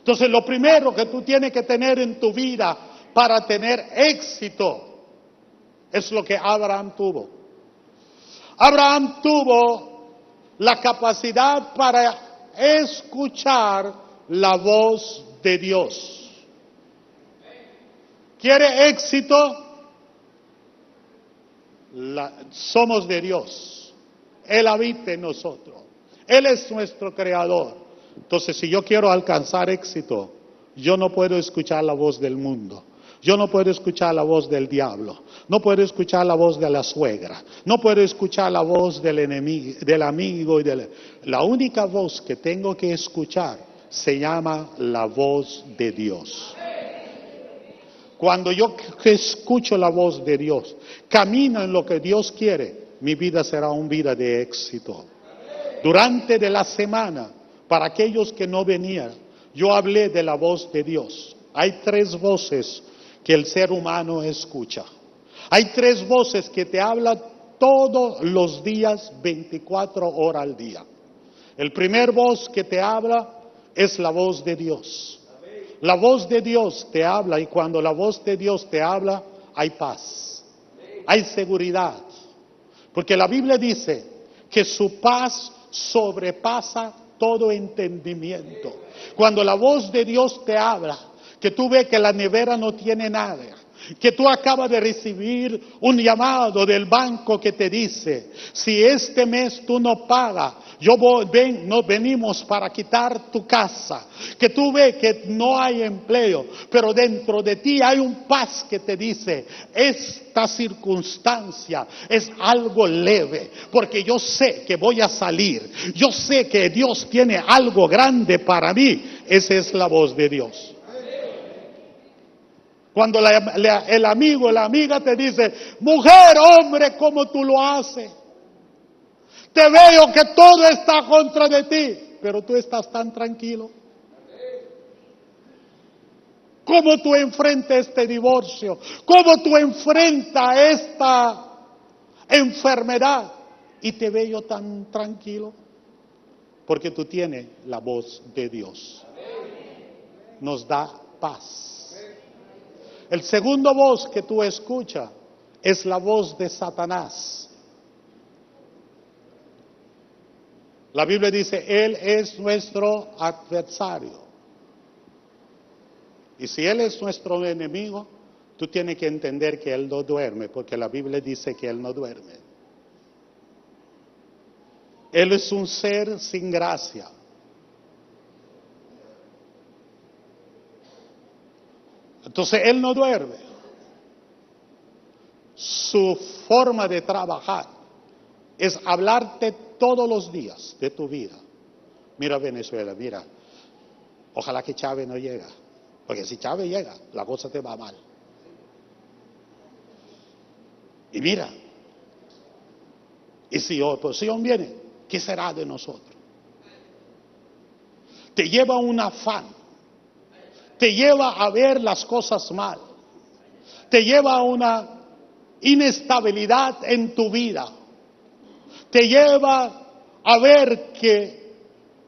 Entonces lo primero que tú tienes que tener en tu vida para tener éxito es lo que Abraham tuvo. Abraham tuvo la capacidad para escuchar la voz de Dios. ¿Quiere éxito? Somos de Dios. Él habita en nosotros. Él es nuestro creador. Entonces, si yo quiero alcanzar éxito, yo no puedo escuchar la voz del mundo. Yo no puedo escuchar la voz del diablo. No puedo escuchar la voz de la suegra. No puedo escuchar la voz del enemigo, del amigo. La única voz que tengo que escuchar se llama la voz de Dios. Cuando yo escucho la voz de Dios, camino en lo que Dios quiere, mi vida será una vida de éxito. Durante de la semana, para aquellos que no venían, yo hablé de la voz de Dios. Hay 3 voces que el ser humano escucha. Hay 3 voces que te hablan todos los días, 24 horas al día. El primer voz que te habla es la voz de Dios. La voz de Dios te habla, y cuando la voz de Dios te habla, hay paz, hay seguridad. Porque la Biblia dice que su paz sobrepasa todo entendimiento. Cuando la voz de Dios te habla, que tú ves que la nevera no tiene nada, que tú acabas de recibir un llamado del banco que te dice, si este mes tú no pagas, nos venimos para quitar tu casa, que tú ves que no hay empleo, pero dentro de ti hay un paz que te dice, esta circunstancia es algo leve, porque yo sé que voy a salir, yo sé que Dios tiene algo grande para mí. Esa es la voz de Dios. Cuando el amigo, la amiga te dice, mujer, hombre, ¿cómo tú lo haces? Te veo que todo está contra de ti, pero tú estás tan tranquilo. ¿Cómo tú enfrentas este divorcio? ¿Cómo tú enfrentas esta enfermedad? Y te veo tan tranquilo. Porque tú tienes la voz de Dios. Nos da paz. El segundo voz que tú escuchas es la voz de Satanás. La Biblia dice, Él es nuestro adversario. Y si Él es nuestro enemigo, tú tienes que entender que Él no duerme, porque la Biblia dice que Él no duerme. Él es un ser sin gracia. Entonces Él no duerme. Su forma de trabajar es hablarte todos los días de tu vida. Mira Venezuela, mira. Ojalá que Chávez no llegue. Porque si Chávez llega, la cosa te va mal. Y mira. Y si oposición viene, ¿qué será de nosotros? Te lleva un afán. Te lleva a ver las cosas mal. Te lleva a una inestabilidad en tu vida. Te lleva a ver que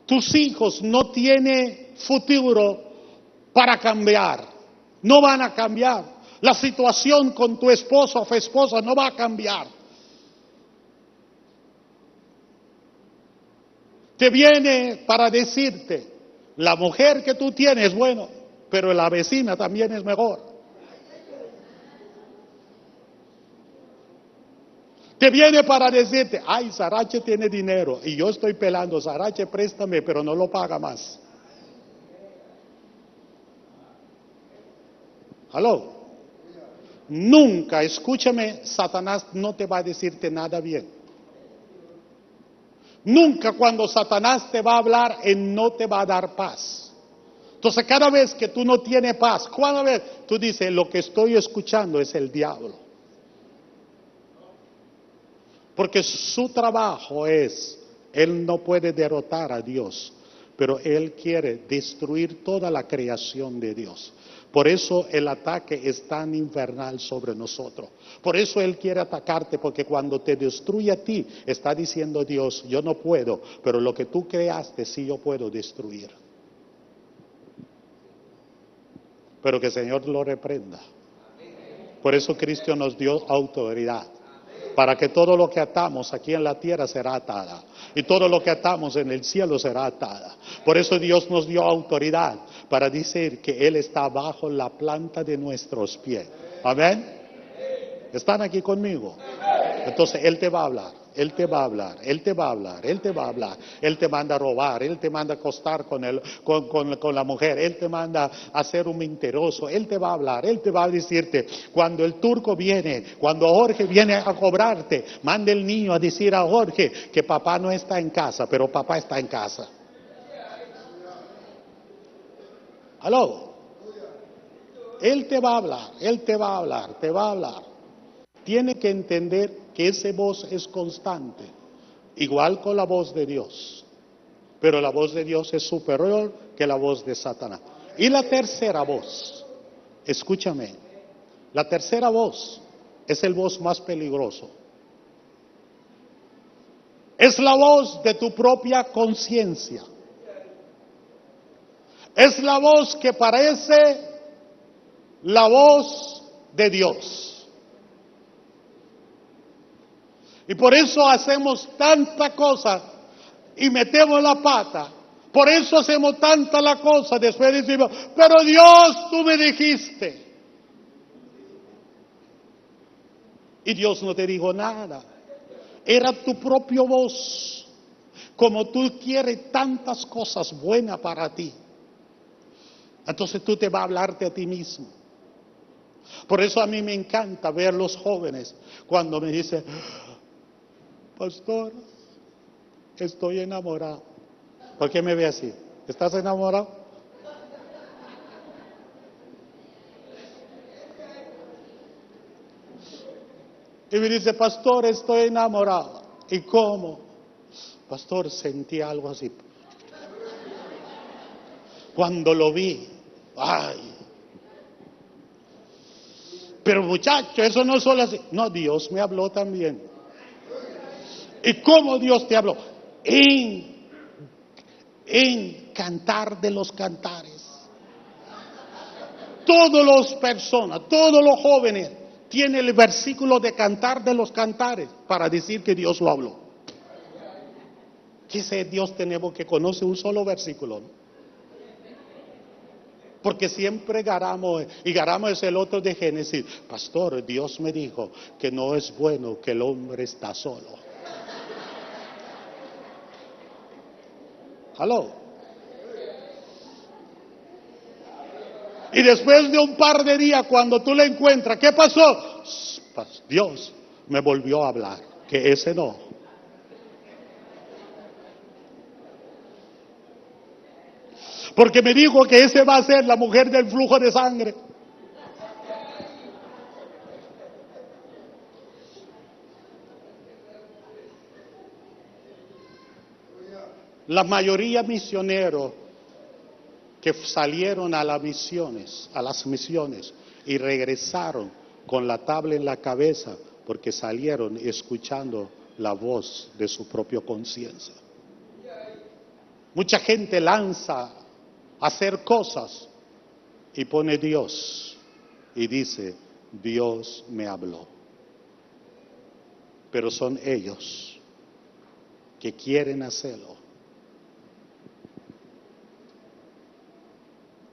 tus hijos no tienen futuro para cambiar. No van a cambiar. La situación con tu esposo o esposa no va a cambiar. Te viene para decirte, la mujer que tú tienes es bueno, pero la vecina también es mejor. Te viene para decirte, ay, Sarache tiene dinero y yo estoy pelando, Sarache préstame, pero no lo paga más. ¿Aló? Nunca, escúchame, Satanás no te va a decirte nada bien. Nunca cuando Satanás te va a hablar, él no te va a dar paz. Entonces cada vez que tú no tienes paz, cada vez tú dices, lo que estoy escuchando es el diablo. Porque su trabajo es, él no puede derrotar a Dios, pero él quiere destruir toda la creación de Dios. Por eso el ataque es tan infernal sobre nosotros. Por eso él quiere atacarte, porque cuando te destruye a ti, está diciendo Dios, yo no puedo, pero lo que tú creaste sí yo puedo destruir. pero que el Señor lo reprenda. Por eso Cristo nos dio autoridad, para que todo lo que atamos aquí en la tierra será atada, y todo lo que atamos en el cielo será atada. Por eso Dios nos dio autoridad, para decir que Él está bajo la planta de nuestros pies. Amén. ¿Están aquí conmigo? Entonces Él te va a hablar, Él te va a hablar, Él te va a hablar, Él te va a hablar. Él te manda a robar, Él te manda a acostar con la mujer, Él te manda a ser un mentiroso, Él te va a hablar, Él te va a decirte, cuando el turco viene, cuando Jorge viene a cobrarte, manda el niño a decir a Jorge que papá no está en casa, pero papá está en casa. ¿Aló? Él te va a hablar, Él te va a hablar, te va a hablar. Tiene que entender que esa voz es constante, igual con la voz de Dios, pero la voz de Dios es superior que la voz de Satanás. Y la tercera voz, escúchame, la tercera voz es el voz más peligroso. Es la voz de tu propia conciencia. Es la voz que parece la voz de Dios. Y por eso hacemos tanta cosa y metemos la pata. Por eso hacemos tanta la cosa. Después decimos, pero Dios, tú me dijiste. Y Dios no te dijo nada. Era tu propia voz. Como tú quieres tantas cosas buenas para ti, entonces tú te vas a hablarte a ti mismo. Por eso a mí me encanta ver los jóvenes cuando me dicen, pastor, estoy enamorado. ¿Por qué me ve así? ¿Estás enamorado? Y me dice, pastor, estoy enamorado. ¿Y cómo? Pastor, sentí algo así. Cuando lo vi, ay. Pero muchacho, eso no es solo así. No, Dios me habló también. ¿Y cómo Dios te habló? En Cantar de los Cantares. Todas las personas, todos los jóvenes tienen el versículo de Cantar de los Cantares para decir que Dios lo habló. ¿Qué ese Dios tenemos que conoce un solo versículo? ¿No? Porque siempre Garamo, y Garamo es el otro de Génesis. Pastor, Dios me dijo que no es bueno que el hombre está solo. ¿Aló? Y después de un par de días, cuando tú le encuentras, ¿qué pasó? Dios me volvió a hablar, que ese no. Porque me dijo que ese va a ser la mujer del flujo de sangre. La mayoría misioneros que salieron a las misiones y regresaron con la tabla en la cabeza porque salieron escuchando la voz de su propia conciencia. Mucha gente lanza a hacer cosas y pone Dios y dice, Dios me habló. Pero son ellos que quieren hacerlo.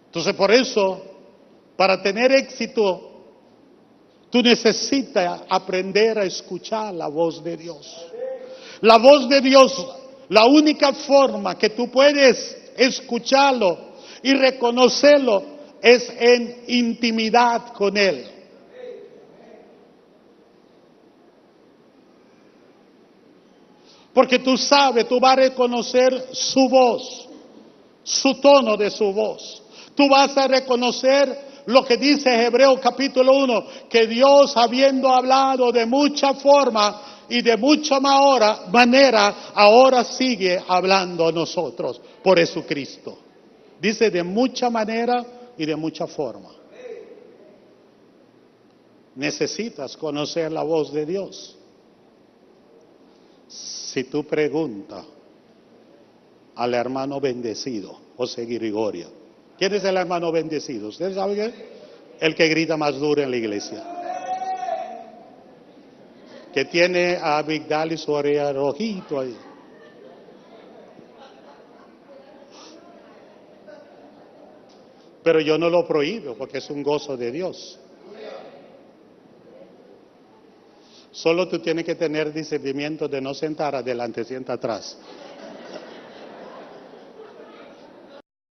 Entonces, por eso, para tener éxito, tú necesitas aprender a escuchar la voz de Dios. La voz de Dios, la única forma que tú puedes escucharlo y reconocerlo es en intimidad con Él. Porque tú sabes, tú vas a reconocer su voz, su tono de su voz. Tú vas a reconocer lo que dice Hebreos capítulo 1, que Dios, habiendo hablado de mucha forma y de mucha manera, ahora sigue hablando a nosotros por Jesucristo. Dice de mucha manera y de mucha forma. Necesitas conocer la voz de Dios. Si tú preguntas al hermano bendecido, José Gregorio, ¿Quién es el hermano bendecido? ¿Ustedes saben qué? El que grita más duro en la iglesia. Que tiene a Abigdal y su oreja rojito ahí. Pero yo no lo prohíbo porque es un gozo de Dios. Solo tú tienes que tener discernimiento de no sentar adelante, sienta atrás.